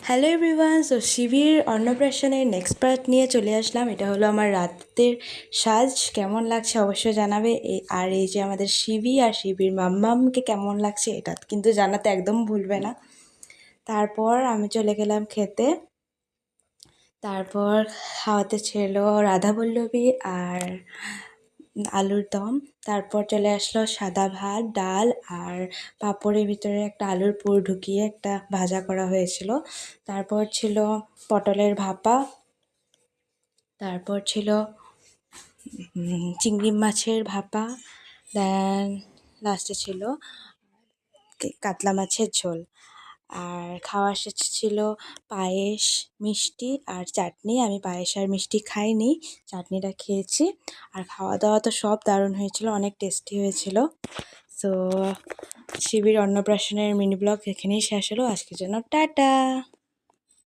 Hello everyone, so শিবির অন্নপ্রাশনের next part নিয়ে চলে আসলাম। এটা হলো আমার রাতের সাজ। কেমন লাগছে অবশ্যই জানাবে। আর এই যে আমাদের শিবি আর শিবির মাম্মামকে কেমন লাগছে এটা কিন্তু জানাতে একদম ভুলবে না। তারপর আমি চলে গেলাম খেতে। তারপর খাওয়াতে ছিল রাধাবল্লভী আর আলুর দম। তারপর চলে আসলো সাদা ভাত, ডাল আর পাঁপড়ের ভিতরে একটা আলুর পুর ঢুকিয়ে একটা ভাজা করা হয়েছিল। তারপর ছিল পটলের ভাপা। তারপর ছিল চিংড়ি মাছের ভাপা। দেন লাস্টে ছিল কাতলা মাছের ঝোল। আর খাওয়া শেষ ছিল পায়েস, মিষ্টি আর চাটনি। আমি পায়েস আর মিষ্টি খাইনি, চাটনিটা খেয়েছি। আর খাওয়া দাওয়া তো সব দারুণ হয়েছিল, অনেক টেস্টি হয়েছিল। সো শিবির অন্নপ্রাশনের মিনি ব্লগ এখানেই শেষ হলো। আজকের জন্য টাটা।